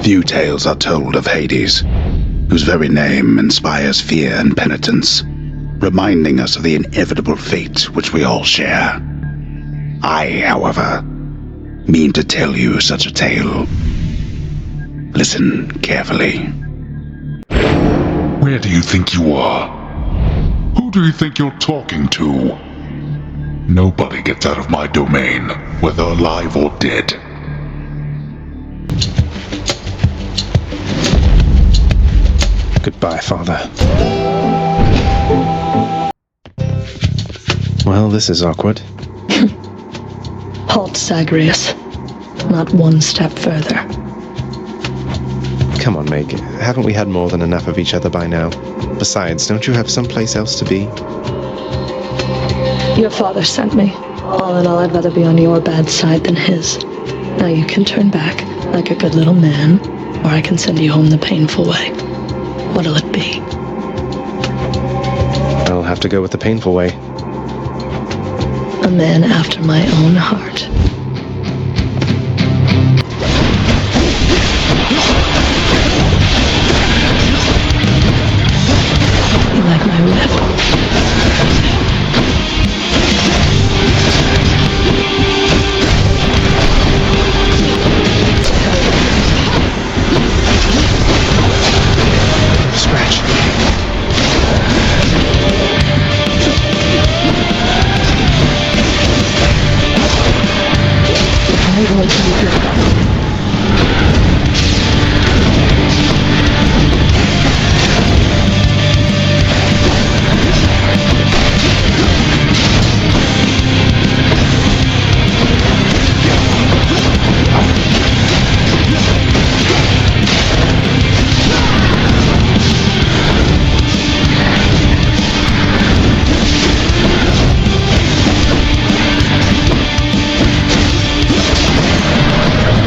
Few tales are told of Hades, whose very name inspires fear and penitence, reminding us of the inevitable fate which we all share. I, however, mean to tell you such a tale. Listen carefully. Where do you think you are? Who do you think you're talking to? Nobody gets out of my domain, whether alive or dead. Goodbye, Father. Well, this is awkward. Halt, Zagreus. Not one step further. Come on, Meg. Haven't we had more than enough of each other by now? Besides, don't you have someplace else to be? Your father sent me. All in all, I'd rather be on your bad side than his. Now you can turn back, like a good little man, or I can send you home the painful way. What'll it be? I'll have to go with the painful way. A man after my own heart. You like my whip? Scratch. I want to be good.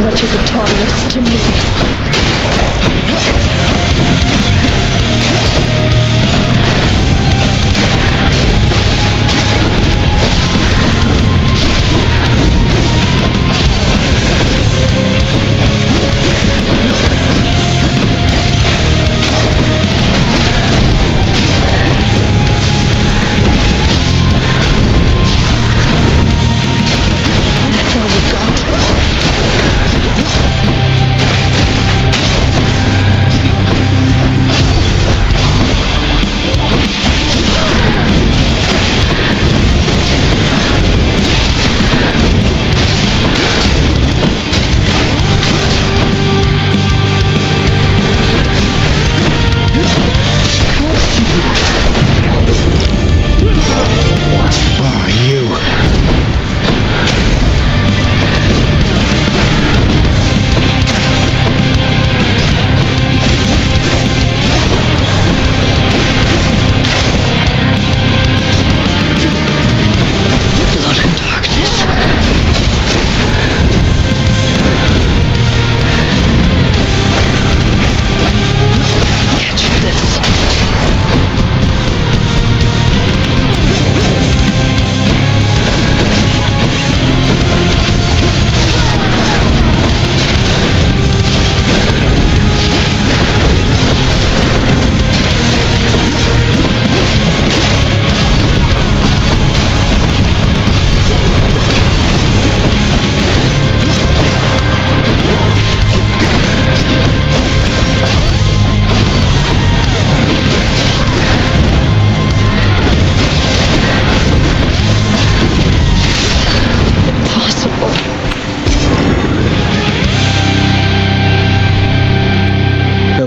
What you could taught this to me. That's all we got.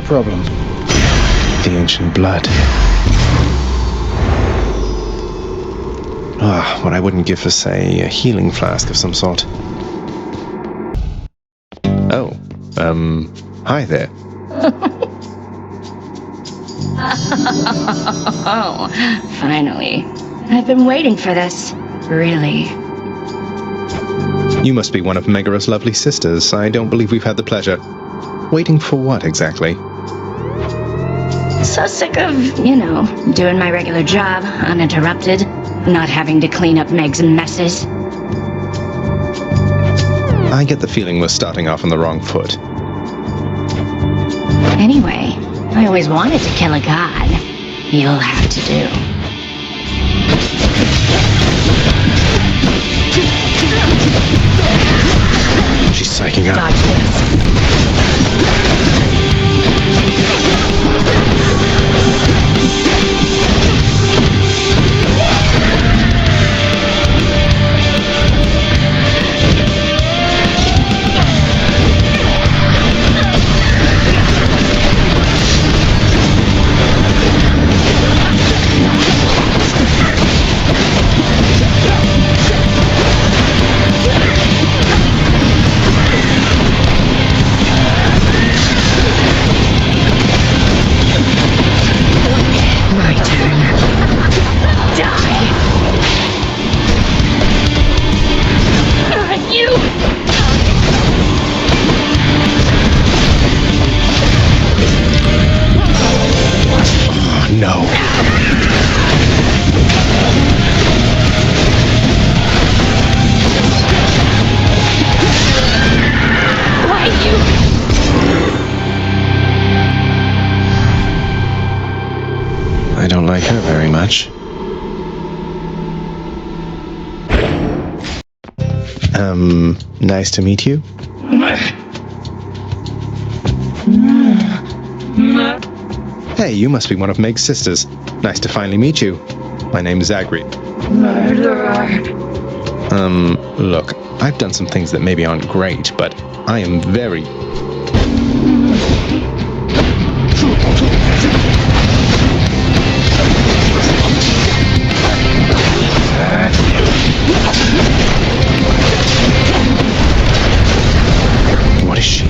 Problem. The ancient blood. What I wouldn't give for, say, a healing flask of some sort. Oh, hi there. Oh, finally. I've been waiting for this. Really. You must be one of Megaira's lovely sisters. I don't believe we've had the pleasure. Waiting for what, exactly? So sick of, doing my regular job, uninterrupted, not having to clean up Meg's messes. I get the feeling we're starting off on the wrong foot. Anyway, I always wanted to kill a god. You'll have to do. She's psyching up. Dodge this. I don't like her very much. Nice to meet you. Hey, you must be one of Meg's sisters. Nice to finally meet you. My name's Zagreus. Murderer. Look, I've done some things that maybe aren't great, but I am very... What is she?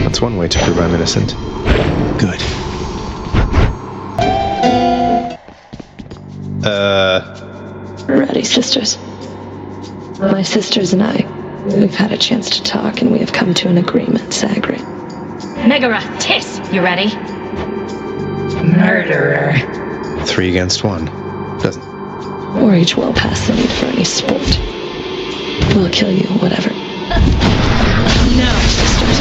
That's one way to prove I'm innocent. Good. Ready, sisters. My sisters and I, we've had a chance to talk and we have come to an agreement, Zagreus. Megaira, Tis, you ready? Murderer. 3 against 1. Doesn't... Or each well past the need for any sport. We'll kill you, whatever. No, sisters.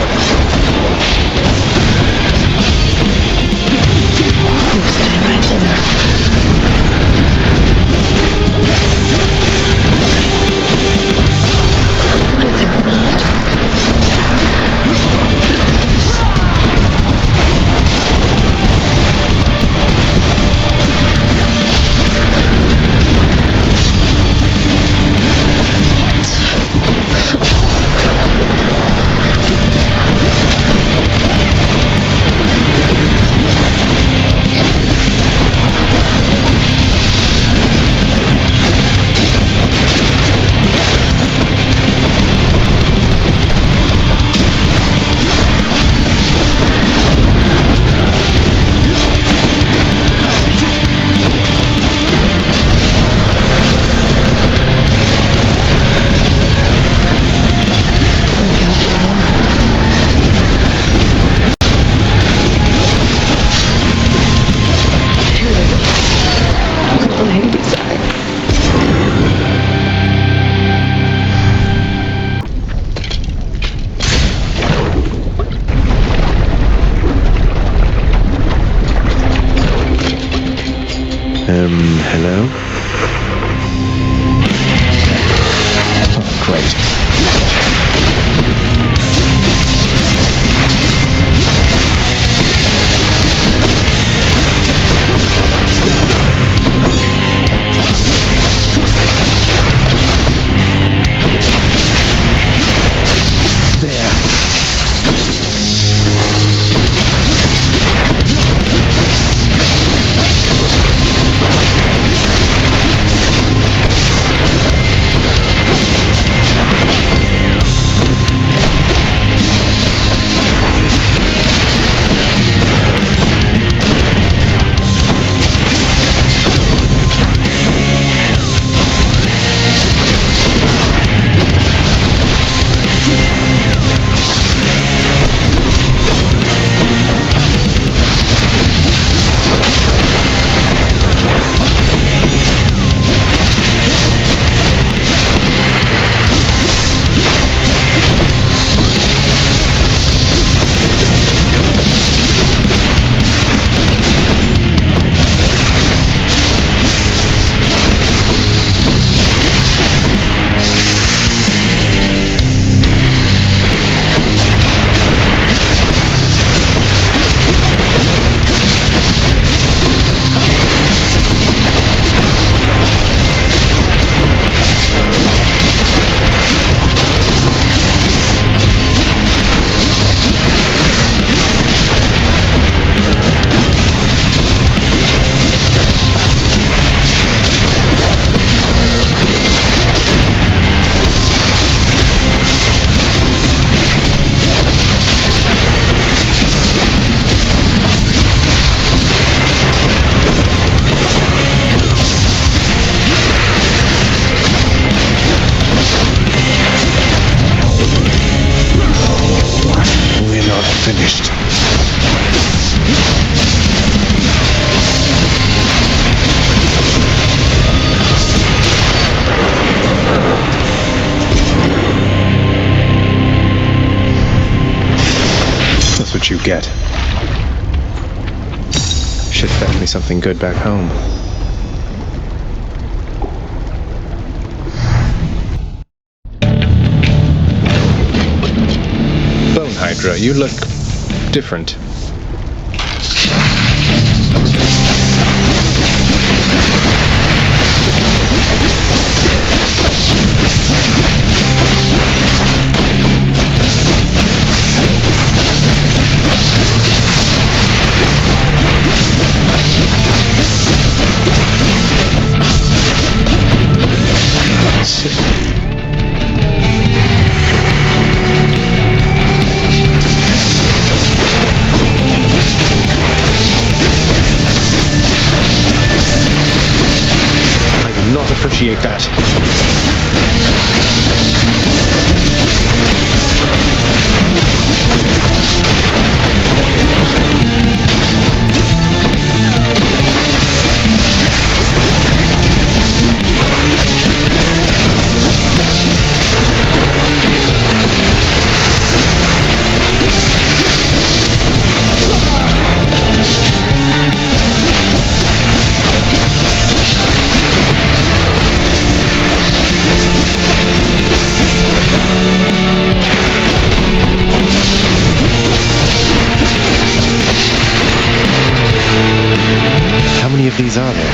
You stay right there. I think not. you get. Should fetch me something good back home. Bone Hydra, you look different. Appreciate that. How many of these are there?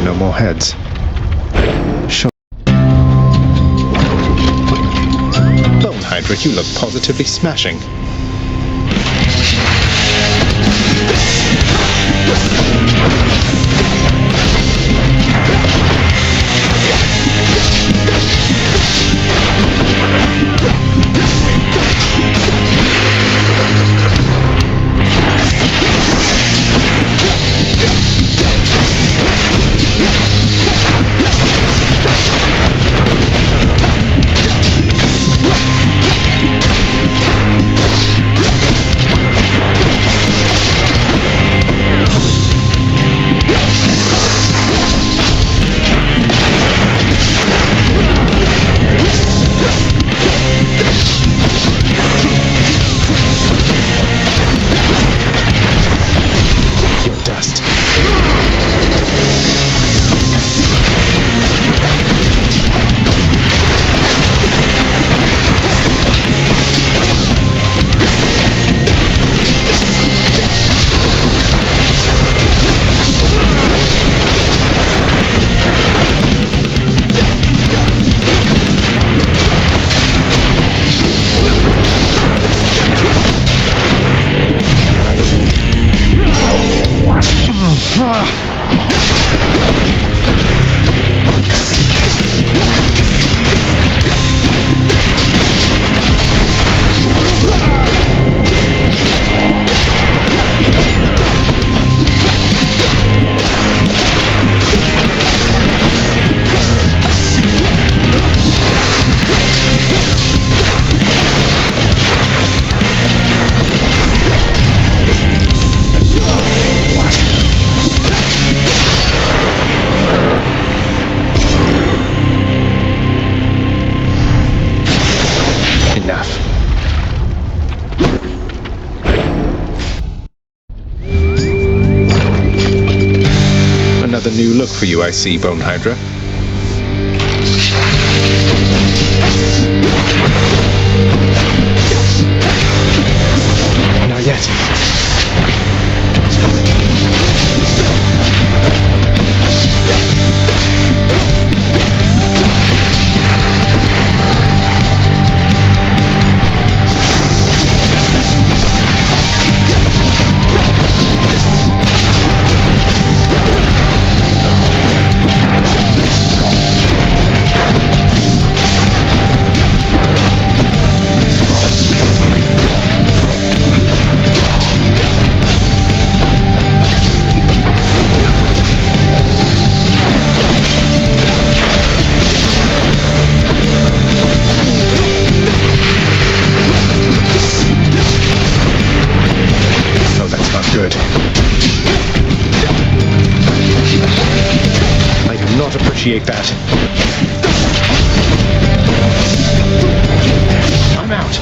No more heads. Sure. Bone Hydra, you look positively smashing. new look for you, I see, Bone Hydra. Not yet. Appreciate that. I'm out.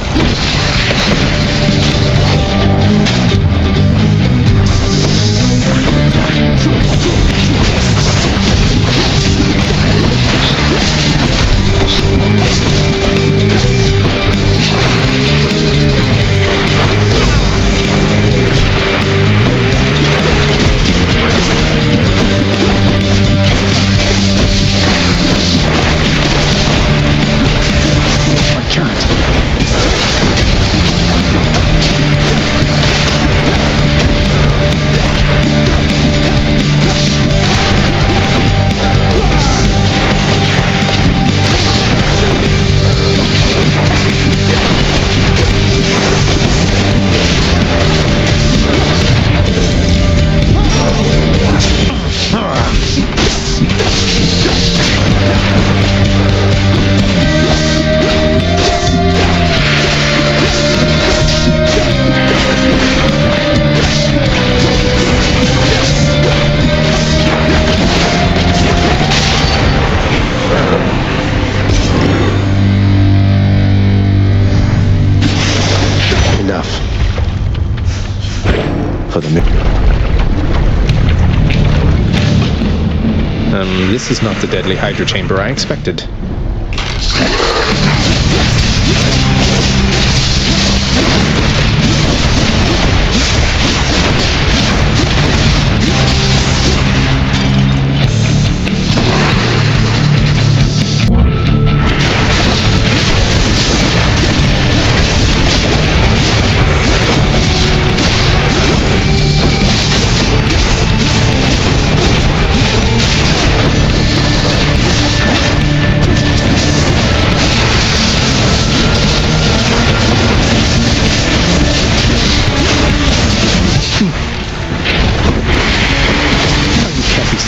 This is not the deadly Hydra chamber I expected.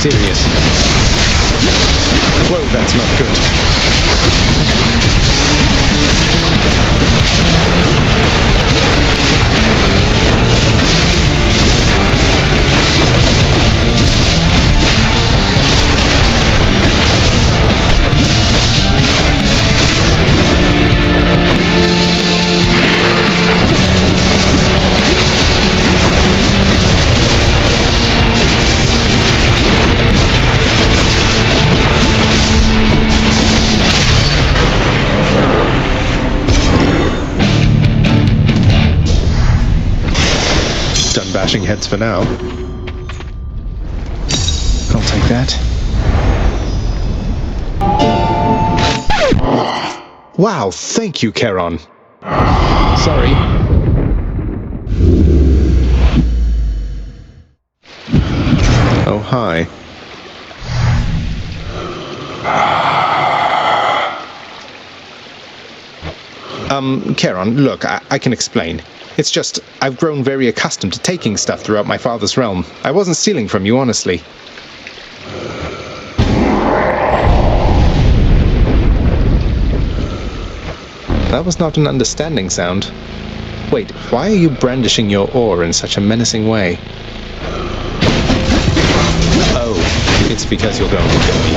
Serious. Whoa, that's not good. Done bashing heads for now. I'll take that. Wow, thank you, Caron. Sorry. Oh, hi. Caron, look, I can explain. It's just, I've grown very accustomed to taking stuff throughout my father's realm. I wasn't stealing from you, honestly. That was not an understanding sound. Wait, why are you brandishing your oar in such a menacing way? Oh, it's because you're going to kill me.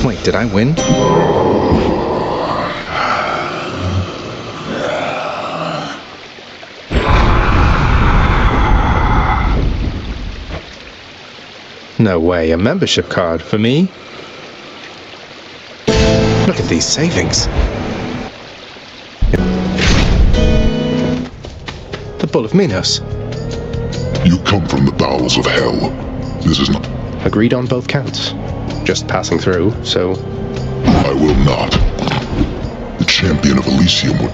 Wait, did I win? No way, a membership card for me? Look at these savings. The Bull of Minos. You come from the bowels of hell. This is not... Agreed on both counts. Just passing through, so... I will not. The champion of Elysium would...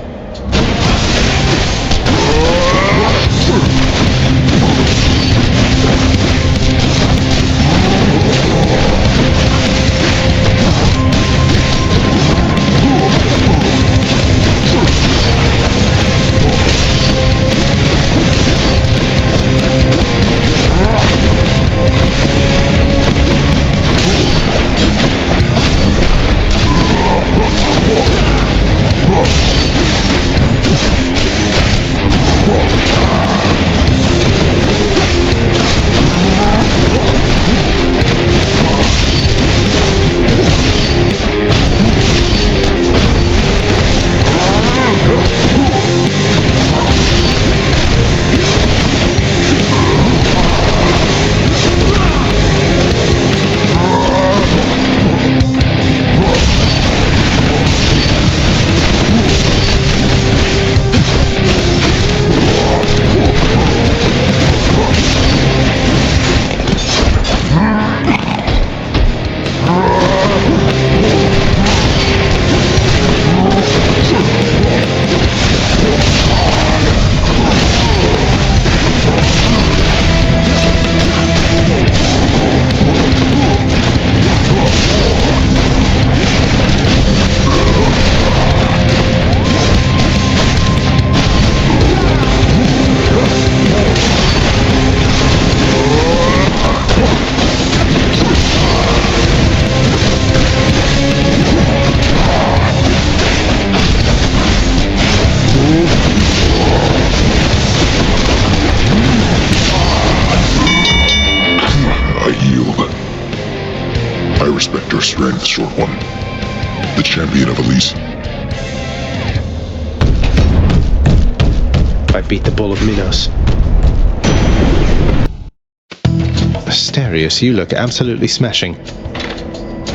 respect your strength, short one. The champion of Elysium. I beat the Bull of Minos. Astério, you look absolutely smashing.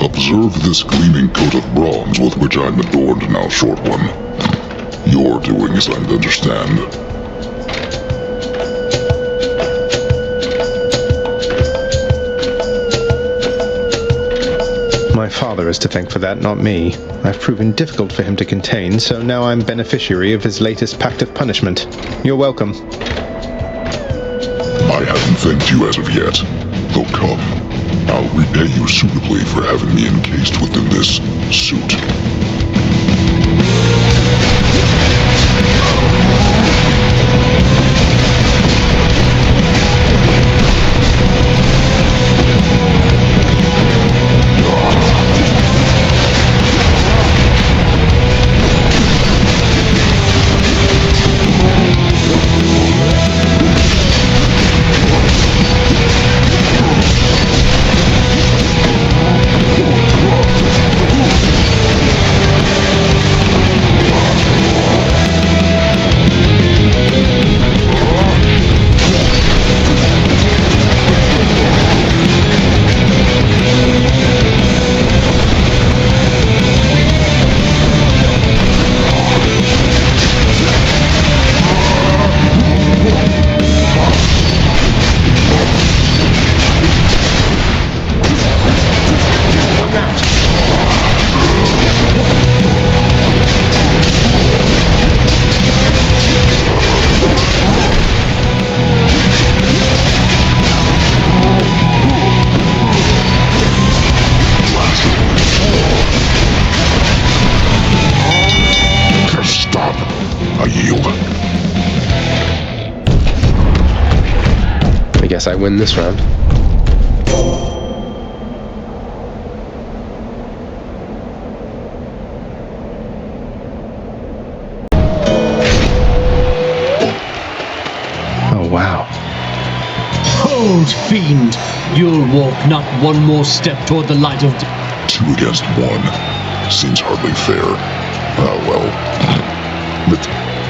Observe this gleaming coat of bronze with which I'm adorned now, short one. Your doings, I'm to understand. My father is to thank for that, not me. I've proven difficult for him to contain, so now I'm beneficiary of his latest pact of punishment. You're welcome. I haven't thanked you as of yet. Though come, I'll repay you suitably for having me encased within this suit. guess I win this round. Oh, wow. Hold, fiend! You'll walk not one more step toward the light of... 2 against 1. Seems hardly fair. Ah, well.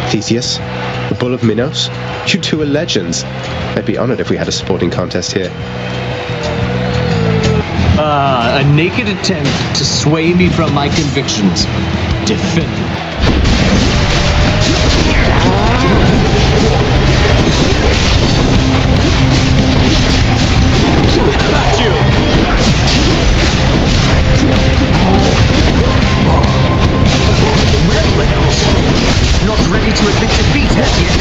Theseus, the Bull of Minos, you two are legends. I'd be honored if we had a sporting contest here. A naked attempt to sway me from my convictions. Defend. How about you? Well, not ready to admit defeat as yet.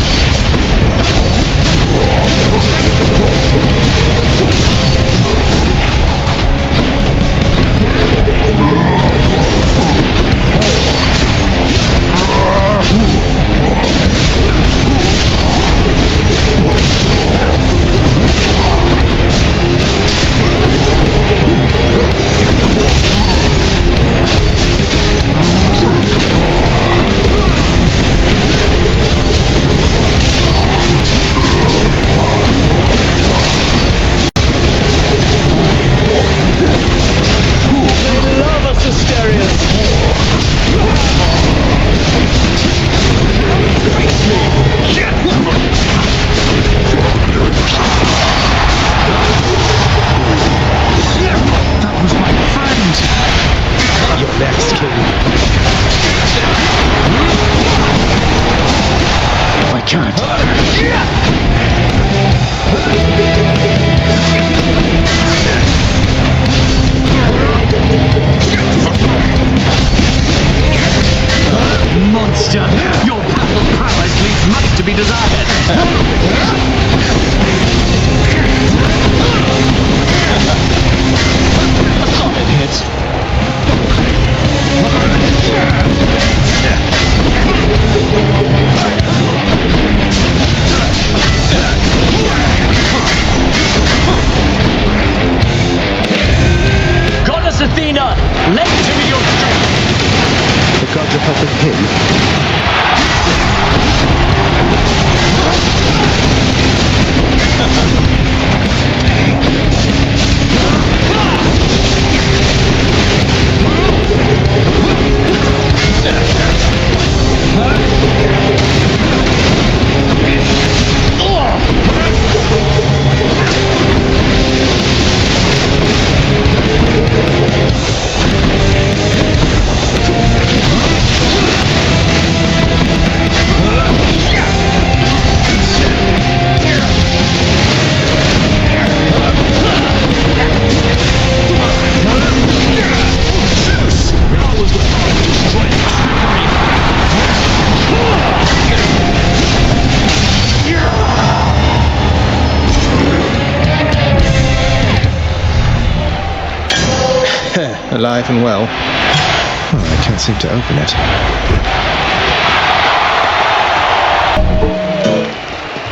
Alive and well. Oh, I can't seem to open it.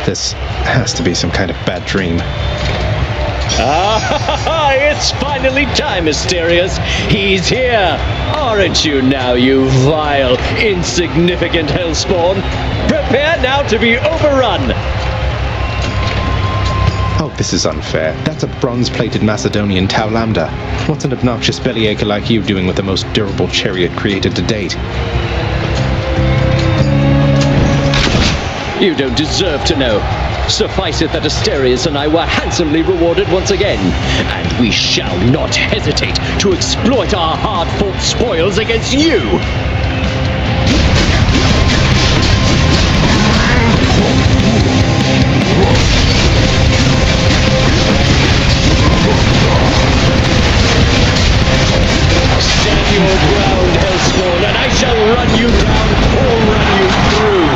This has to be some kind of bad dream. Ah, it's finally time, Asterius. He's here. Aren't you now, you vile, insignificant hellspawn? Prepare now to be overrun. Oh, this is unfair. That's a bronze-plated Macedonian Tau Lambda. What's an obnoxious bellyacre like you doing with the most durable chariot created to date? You don't deserve to know. Suffice it that Asterius and I were handsomely rewarded once again, and we shall not hesitate to exploit our hard-fought spoils against you. Stand your ground, hellspawn, and I shall run you down or run you through.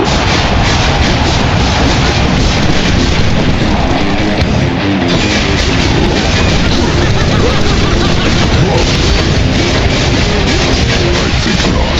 I think not.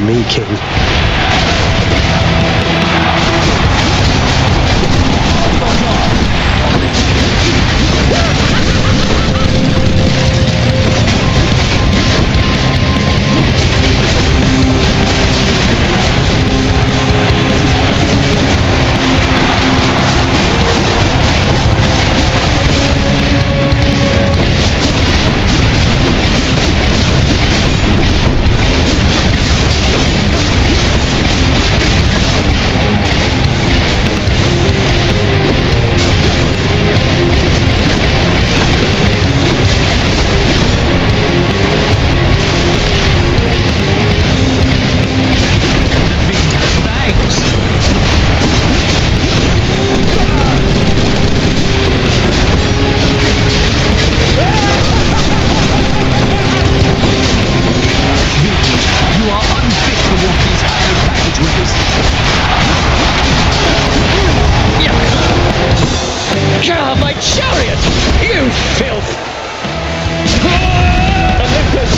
me, King. My chariot! You filth! Olympus!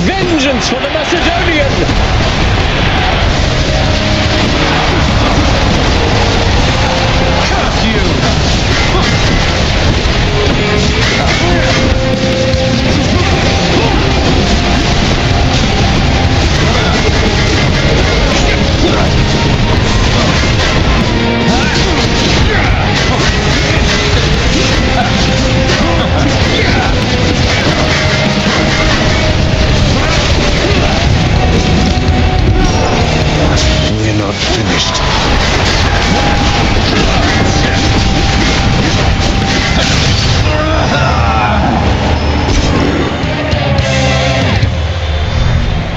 Vengeance for the Macedonian! Curse you! We're not finished.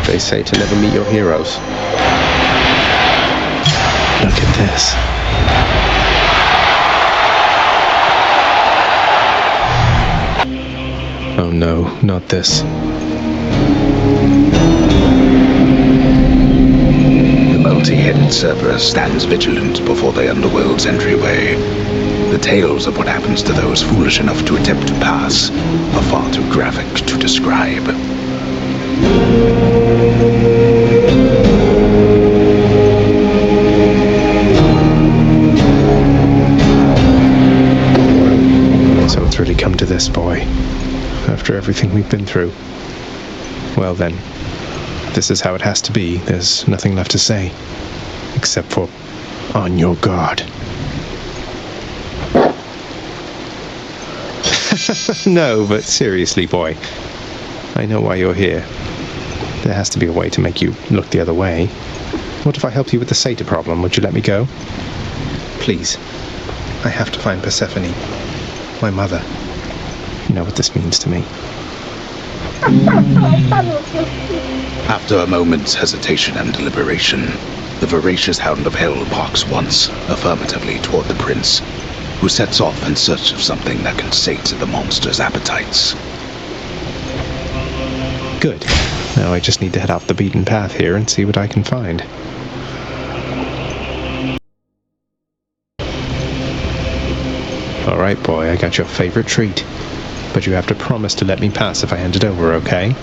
They say to never meet your heroes. Look at this. Oh no, not this. The multi-headed Cerberus stands vigilant before the underworld's entryway. The tales of what happens to those foolish enough to attempt to pass are far too graphic to describe. So it's really come to this, boy. After everything we've been through. Well then, this is how it has to be. There's nothing left to say. Except for, on your guard. No, but seriously, boy. I know why you're here. There has to be a way to make you look the other way. What if I help you with the satyr problem? Would you let me go? Please. I have to find Persephone. My mother. You know what this means to me. After a moment's hesitation and deliberation, the voracious Hound of Hell barks once, affirmatively toward the prince, who sets off in search of something that can sate the monster's appetites. Good. Now I just need to head off the beaten path here and see what I can find. Alright, boy, I got your favorite treat. But you have to promise to let me pass if I hand it over, okay?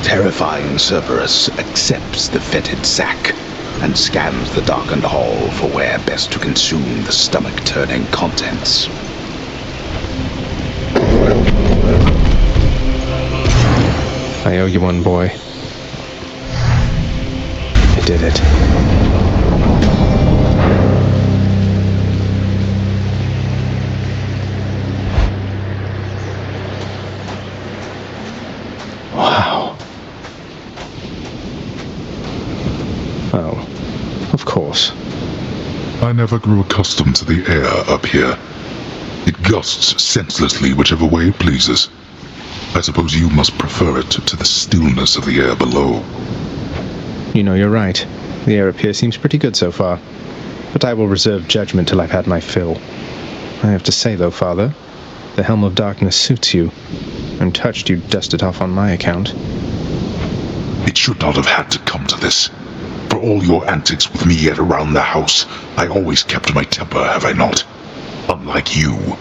Terrifying Cerberus accepts the fetid sack and scans the darkened hall for where best to consume the stomach-turning contents. I owe you one, boy. I did it. Wow. Oh, of course. I never grew accustomed to the air up here. It gusts senselessly whichever way it pleases. I suppose you must prefer it to the stillness of the air below. You know, you're right. The air up here seems pretty good so far. But I will reserve judgment till I've had my fill. I have to say, though, Father, the Helm of Darkness suits you. I'm touched you dust it off on my account. It should not have had to come to this. For all your antics with me and around the house, I always kept my temper, have I not? Unlike you.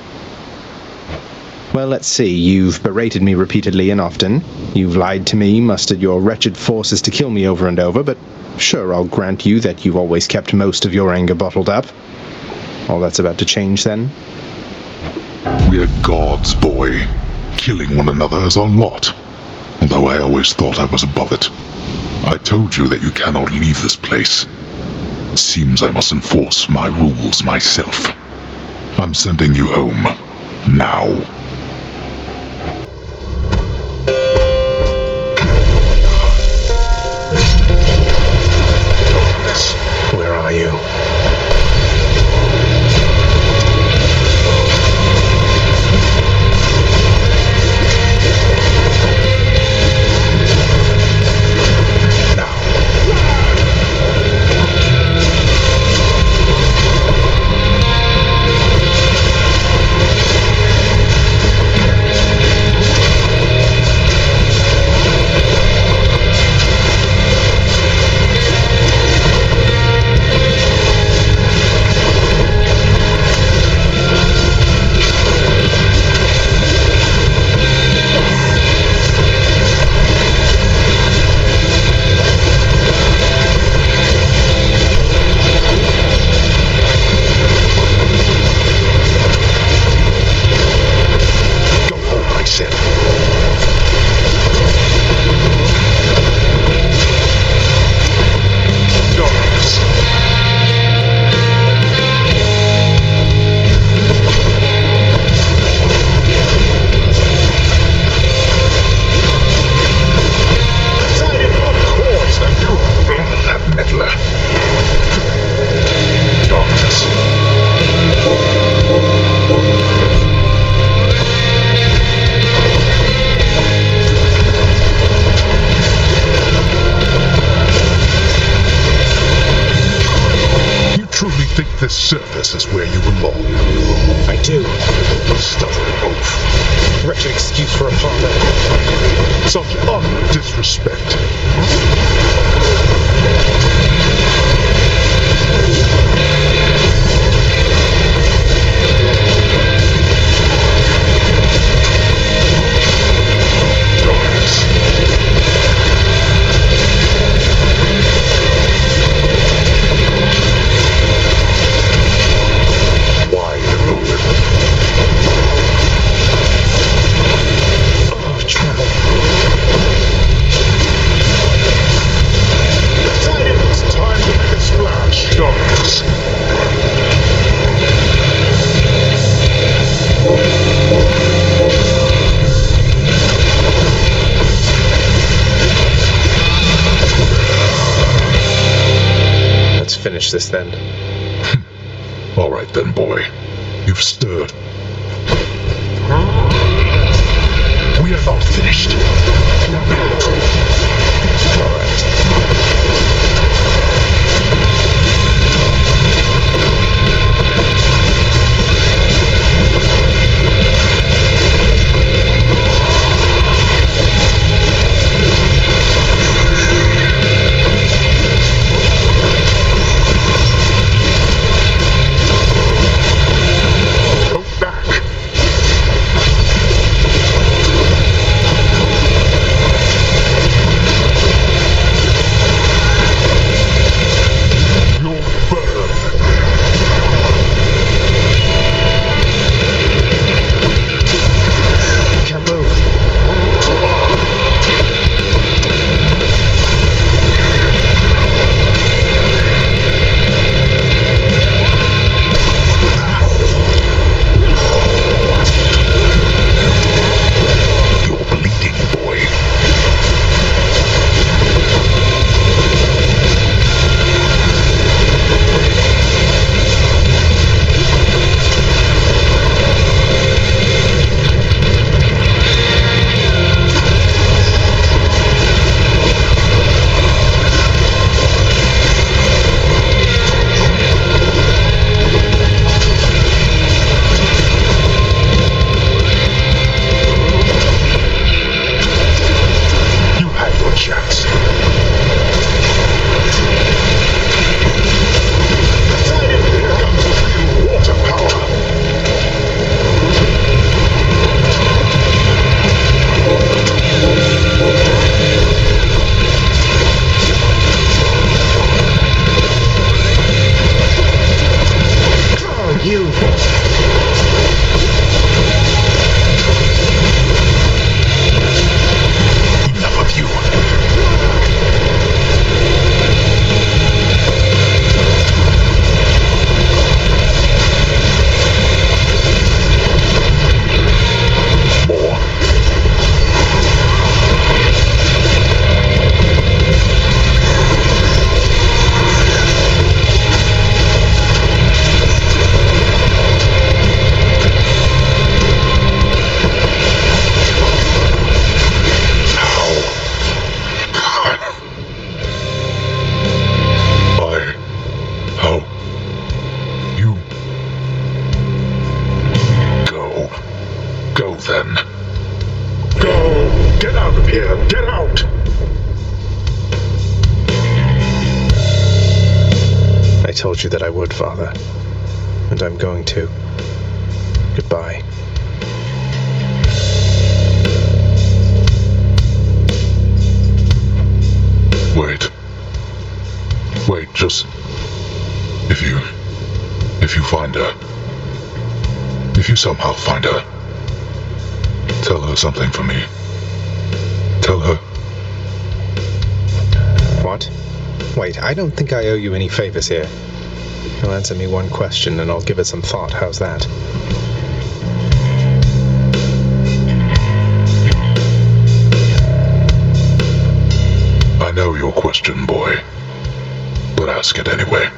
Well, let's see. You've berated me repeatedly and often. You've lied to me, mustered your wretched forces to kill me over and over, but sure, I'll grant you that you've always kept most of your anger bottled up. All that's about to change, then? We're gods, boy. Killing one another is our lot. Although I always thought I was above it. I told you that you cannot leave this place. It seems I must enforce my rules myself. I'm sending you home. Now. Where are you? This surface is where you belong. I do. Stuttering oaf. Wretched excuse for a partner. Such utter disrespect. Finish this then. All right then, boy. You've stirred. We are not finished. All right. I told you that I would, Father. And I'm going to. Goodbye. Wait, just... If you find her... If you somehow find her... Tell her something for me. Tell her... What? Wait, I don't think I owe you any favors here. You'll answer me one question and I'll give it some thought. How's that? I know your question, boy. But ask it anyway.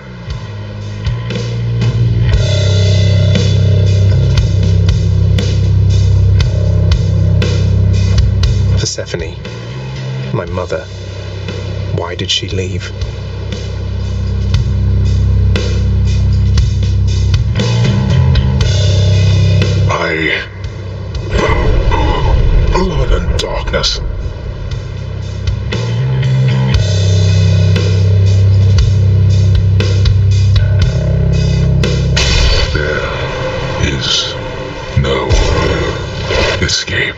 Persephone. My mother. Why did she leave? Blood and darkness. There is no escape.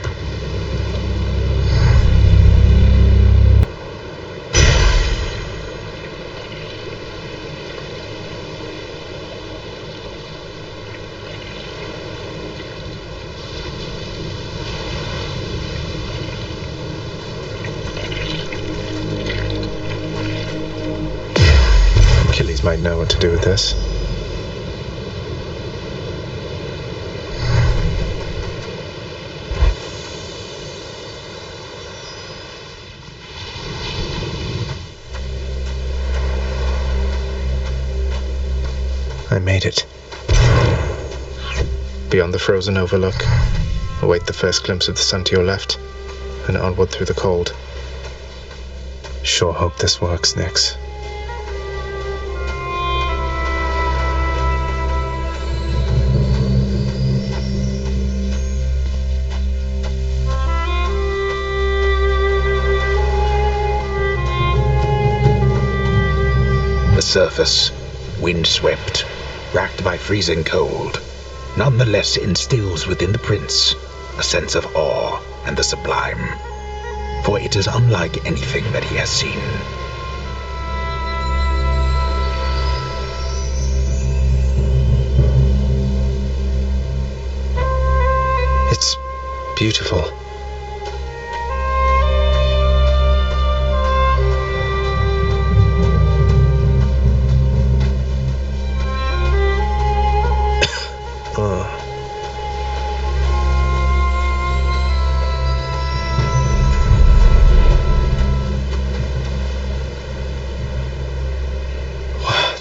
Achilles might know what to do with this. I made it. Beyond the frozen overlook, await the first glimpse of the sun to your left, and onward through the cold. Sure hope this works, Nyx. The surface, windswept, racked by freezing cold, nonetheless instills within the prince a sense of awe and the sublime, for it is unlike anything that he has seen. It's beautiful.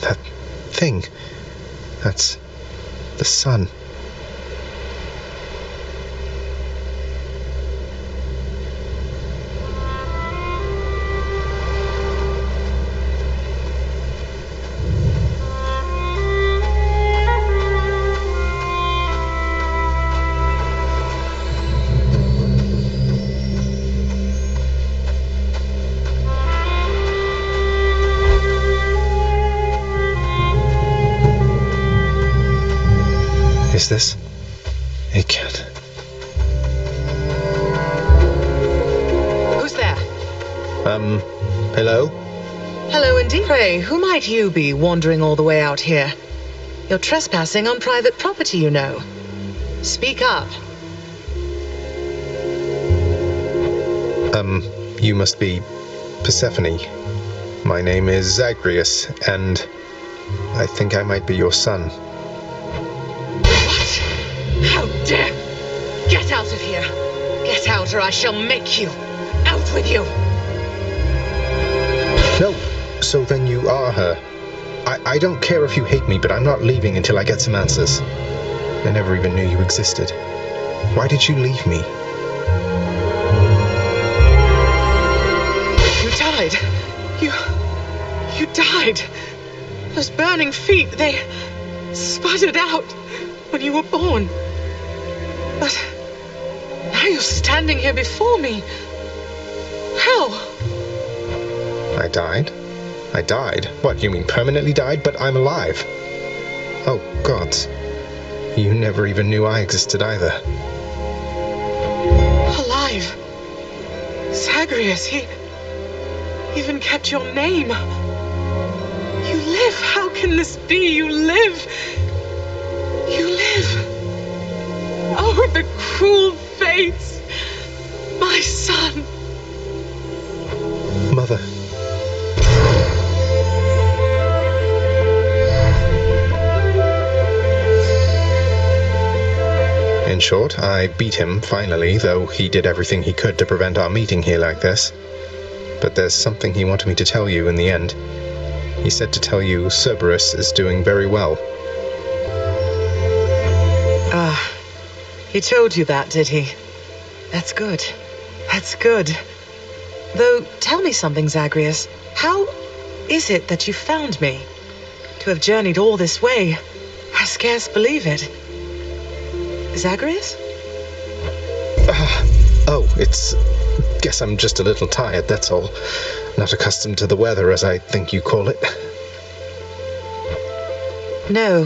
That thing. That's the sun. Is this? It can't. Who's there? Hello? Hello indeed. Pray, who might you be wandering all the way out here? You're trespassing on private property, you know. Speak up. You must be Persephone. My name is Zagreus, and I think I might be your son. What? How dare! Get out of here! Get out or I shall make you! Out with you! No, so then you are her. I don't care if you hate me, but I'm not leaving until I get some answers. I never even knew you existed. Why did you leave me? You died. You died. Those burning feet, they sputtered out when you were born. But now you're standing here before me. How? I died. I died? What, you mean permanently died? But I'm alive. Oh, gods. You never even knew I existed either. Alive. Zagreus, he even kept your name. You live. How can this be? You live. You live. Oh, the cruel fates. My son. Mother. In short, I beat him, finally, though he did everything he could to prevent our meeting here like this. But there's something he wanted me to tell you in the end. He said to tell you Cerberus is doing very well. He told you that, did he? That's good. That's good. Though, tell me something, Zagreus. How is it that you found me? To have journeyed all this way, I scarce believe it. Zagreus? Guess I'm just a little tired, that's all. Not accustomed to the weather, as I think you call it. No,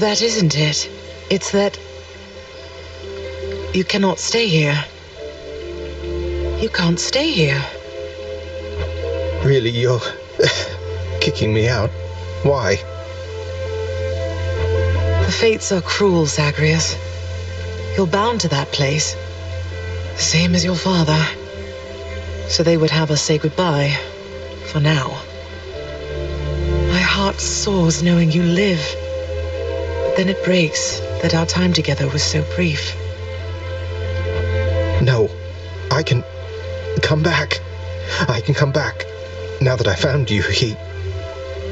that isn't it. It's that you cannot stay here. You can't stay here. Really, you're kicking me out? Why? The fates are cruel, Zagreus. You're bound to that place. Same as your father. So they would have us say goodbye. For now. My heart soars knowing you live. But then it breaks that our time together was so brief. No. I can come back. I can come back. Now that I found you,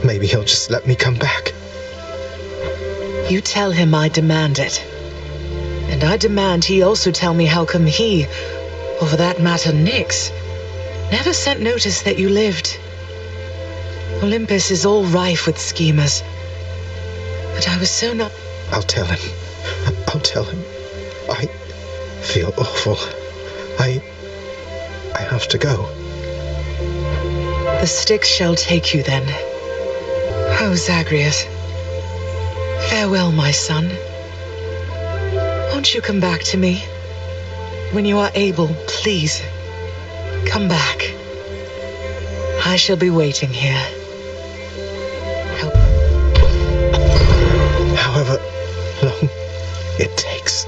maybe he'll just let me come back. You tell him I demand it. And I demand he also tell me how come he, or for that matter Nyx, never sent notice that you lived. Olympus is all rife with schemers. But I was so not... I'll tell him. I feel awful. I have to go. The Styx shall take you then. Oh, Zagreus. Farewell, my son. Won't you come back to me? When you are able, please, come back. I shall be waiting here. However long it takes.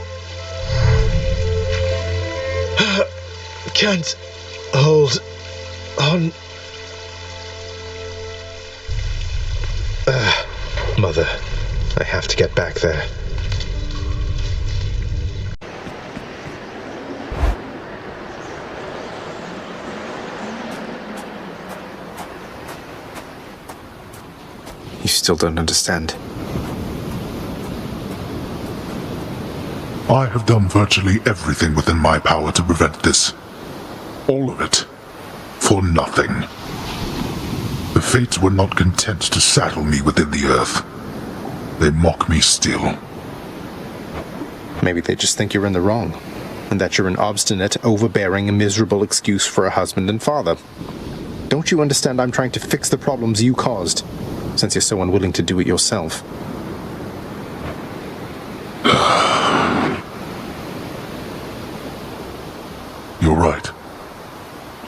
Can't hold on. Mother, I have to get back there. You still don't understand. I have done virtually everything within my power to prevent this. All of it. For nothing. The Fates were not content to saddle me within the earth. They mock me still. Maybe they just think you're in the wrong, and that you're an obstinate, overbearing, and miserable excuse for a husband and father. Don't you understand I'm trying to fix the problems you caused, since you're so unwilling to do it yourself? You're right.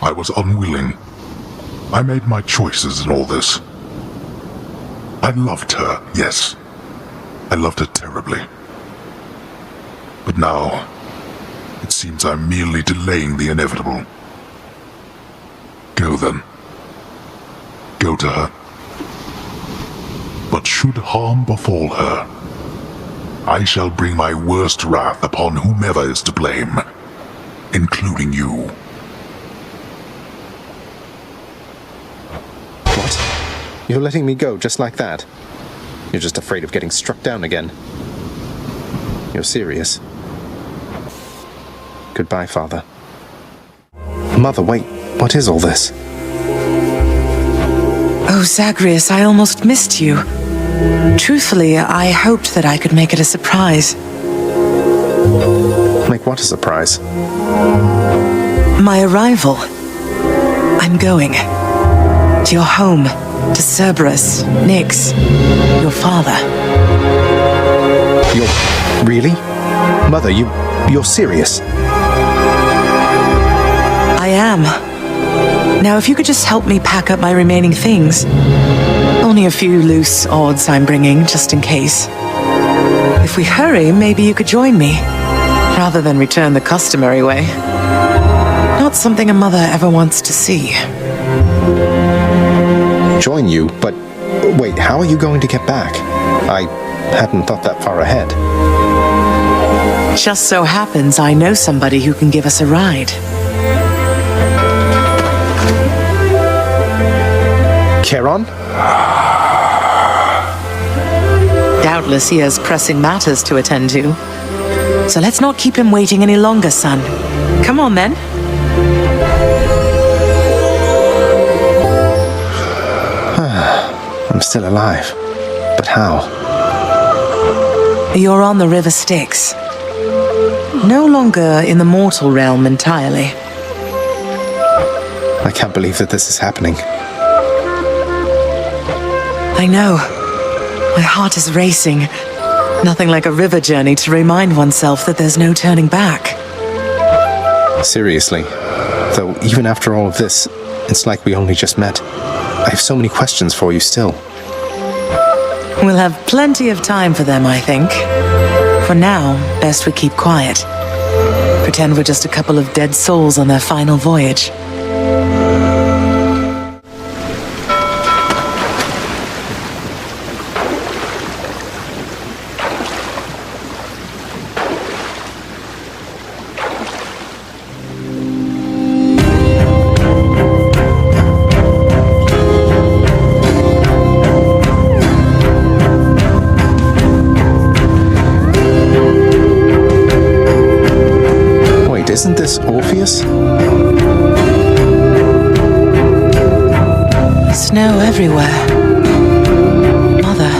I was unwilling. I made my choices in all this. I loved her, yes. I loved her terribly. But now, it seems I'm merely delaying the inevitable. Go then. Go to her. But should harm befall her, I shall bring my worst wrath upon whomever is to blame, including you. What? You're letting me go just like that? You're just afraid of getting struck down again. You're serious. Goodbye, Father. Mother, wait. What is all this? Oh, Zagreus, I almost missed you. Truthfully, I hoped that I could make it a surprise. Make what a surprise? My arrival. I'm going. To your home, to Cerberus, Nyx, your father. Really? Mother, you're serious? I am. Now, if you could just help me pack up my remaining things. Only a few loose odds I'm bringing, just in case. If we hurry, maybe you could join me, rather than return the customary way. Not something a mother ever wants to see. Join you? But wait, how are you going to get back? I hadn't thought that far ahead. Just so happens I know somebody who can give us a ride. Caron? Doubtless he has pressing matters to attend to. So let's not keep him waiting any longer, son. Come on, then. I'm still alive. But how? You're on the River Styx. No longer in the mortal realm entirely. I can't believe that this is happening. I know. My heart is racing. Nothing like a river journey to remind oneself that there's no turning back. Seriously. Though, even after all of this, it's like we only just met. I have so many questions for you still. We'll have plenty of time for them, I think. For now, best we keep quiet. Pretend we're just a couple of dead souls on their final voyage. Isn't this Orpheus? Snow everywhere. Mother.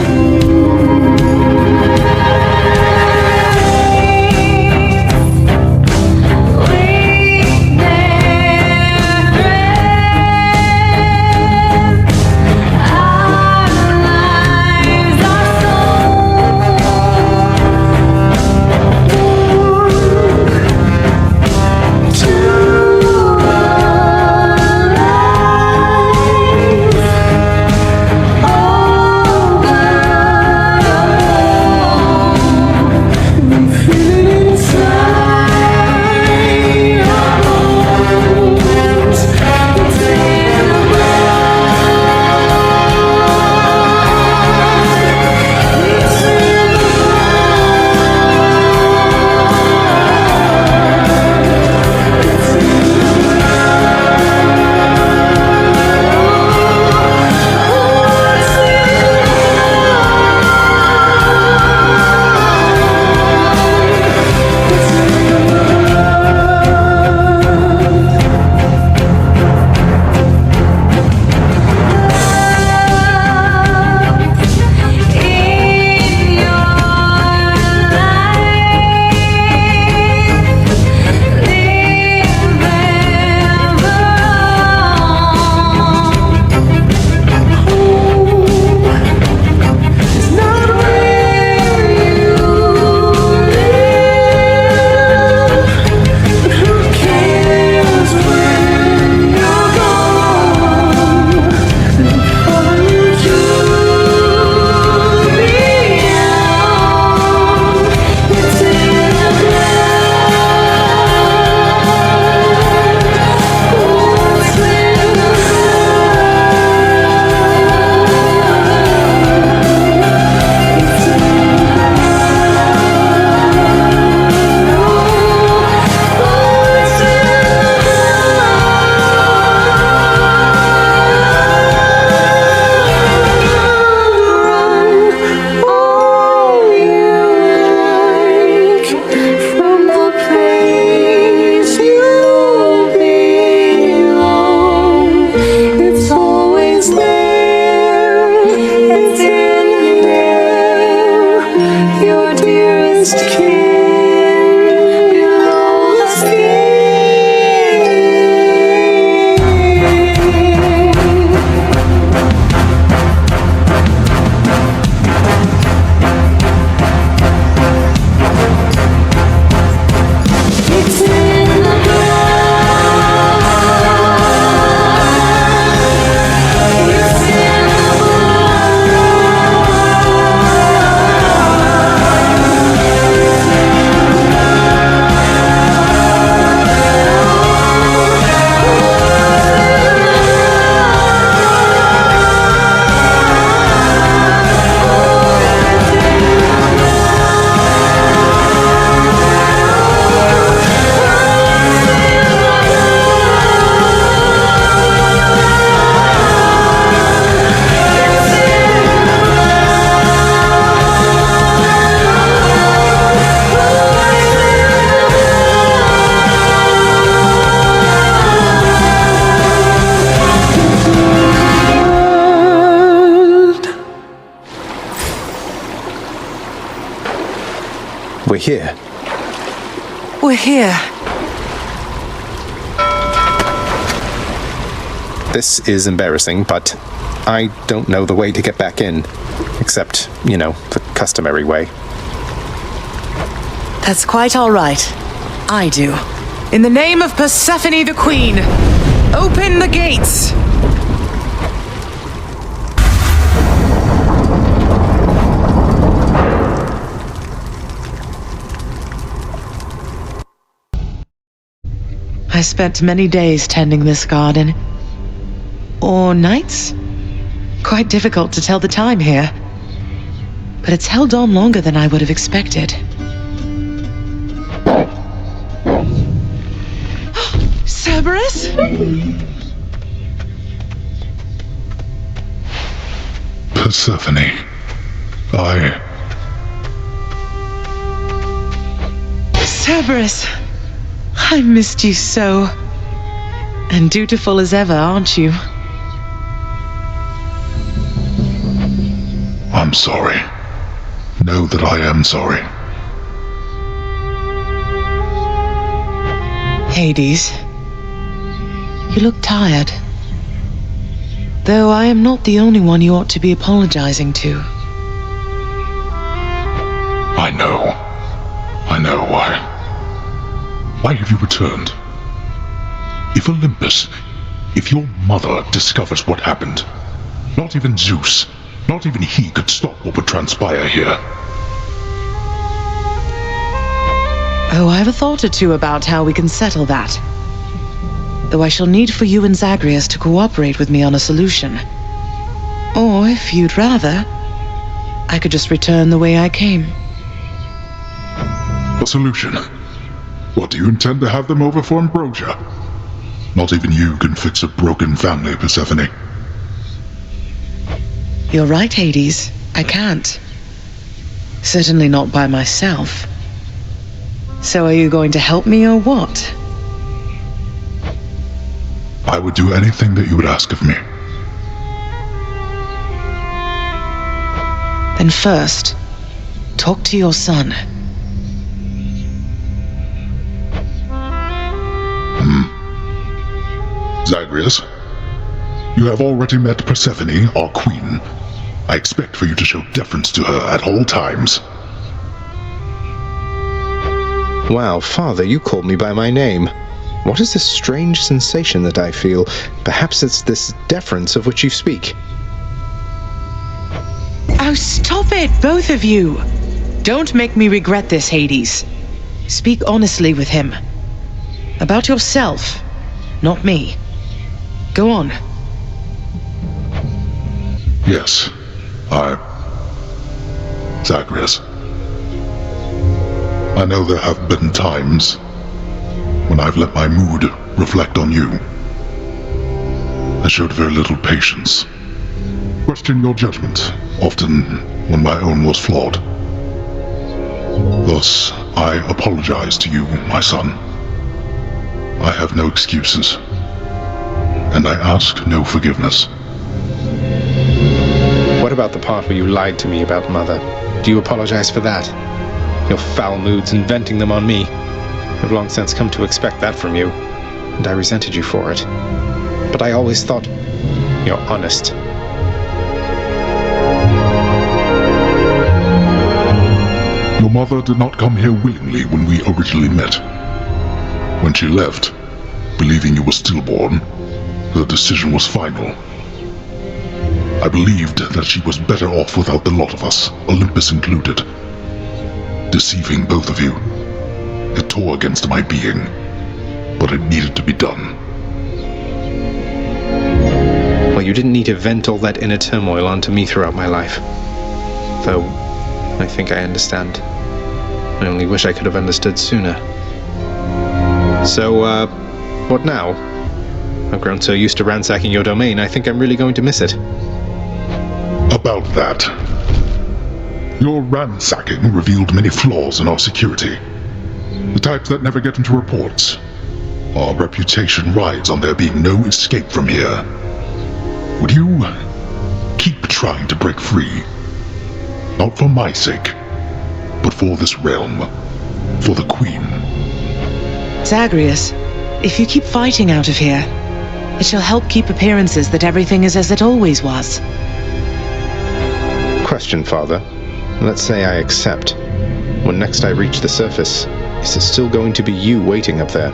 We're here. We're here. This is embarrassing, but I don't know the way to get back in. Except, the customary way. That's quite all right. I do. In the name of Persephone the Queen, open the gates! I spent many days tending this garden. Or nights? Quite difficult to tell the time here. But it's held on longer than I would have expected. Cerberus? Persephone. Cerberus. I missed you so. And dutiful as ever, aren't you? I'm sorry. Know that I am sorry. Hades. You look tired. Though I am not the only one you ought to be apologizing to. I know. Why have you returned? If Olympus, if your mother discovers what happened, not even Zeus, not even he could stop what would transpire here. Oh, I have a thought or two about how we can settle that. Though I shall need for you and Zagreus to cooperate with me on a solution. Or, if you'd rather, I could just return the way I came. A solution? What, do you intend to have them over for ambrosia? Not even you can fix a broken family, Persephone. You're right, Hades. I can't. Certainly not by myself. So are you going to help me or what? I would do anything that you would ask of me. Then first, talk to your son. Zagreus, you have already met Persephone, our queen. I expect for you to show deference to her at all times. Wow, Father, you called me by my name. What is this strange sensation that I feel? Perhaps it's this deference of which you speak. Oh, stop it, both of you! Don't make me regret this, Hades. Speak honestly with him. About yourself, not me. Go on. Yes, Zagreus. I know there have been times when I've let my mood reflect on you. I showed very little patience. Questioned your judgment, often when my own was flawed. Thus, I apologize to you, my son. I have no excuses, and I ask no forgiveness. What about the part where you lied to me about Mother? Do you apologize for that? Your foul moods and venting them on me. I've long since come to expect that from you, and I resented you for it. But I always thought you're honest. Your mother did not come here willingly when we originally met. When she left, believing you were stillborn, her decision was final. I believed that she was better off without the lot of us, Olympus included. Deceiving both of you. It tore against my being, but it needed to be done. Well, you didn't need to vent all that inner turmoil onto me throughout my life. Though, I think I understand. I only wish I could have understood sooner. So, what now? I've grown so used to ransacking your domain, I think I'm really going to miss it. About that. Your ransacking revealed many flaws in our security. The types that never get into reports. Our reputation rides on there being no escape from here. Would you keep trying to break free? Not for my sake, but for this realm. for the Queen. Zagreus, if you keep fighting out of here, it shall help keep appearances that everything is as it always was. Question, Father. Let's say I accept. When next I reach the surface, is there still going to be you waiting up there?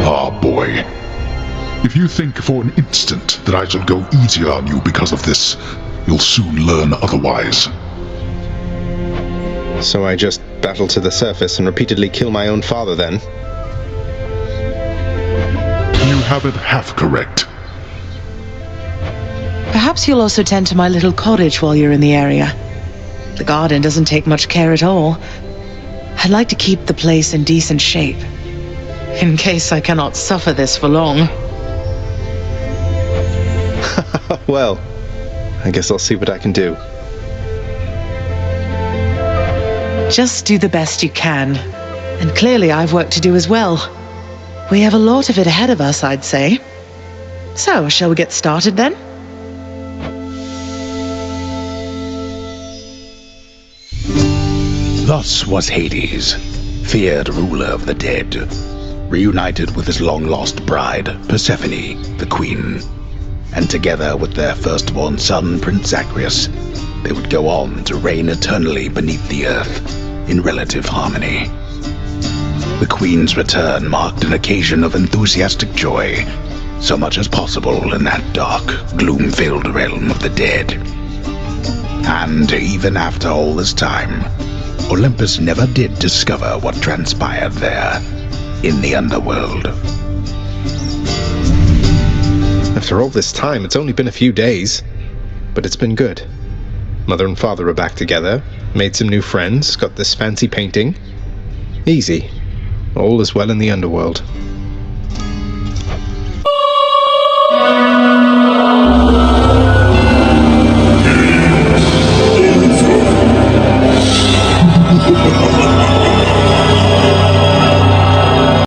Ah, boy. If you think for an instant that I shall go easier on you because of this, you'll soon learn otherwise. So I just battle to the surface and repeatedly kill my own father then? You have it half correct. Perhaps you'll also tend to my little cottage while you're in the area. The garden doesn't take much care at all. I'd like to keep the place in decent shape, in case I cannot suffer this for long. Well, I guess I'll see what I can do. Just do the best you can. And clearly I've work to do as well. We have a lot of it ahead of us, I'd say. So, shall we get started then? Thus was Hades, feared ruler of the dead, reunited with his long-lost bride, Persephone, the queen. And together with their firstborn son, Prince Zagreus, they would go on to reign eternally beneath the earth, in relative harmony. The queen's return marked an occasion of enthusiastic joy, so much as possible in that dark, gloom-filled realm of the dead. And even after all this time, Olympus never did discover what transpired there, in the underworld. After all this time, it's only been a few days. But it's been good. Mother and father are back together, made some new friends, got this fancy painting. Easy. All is well in the underworld.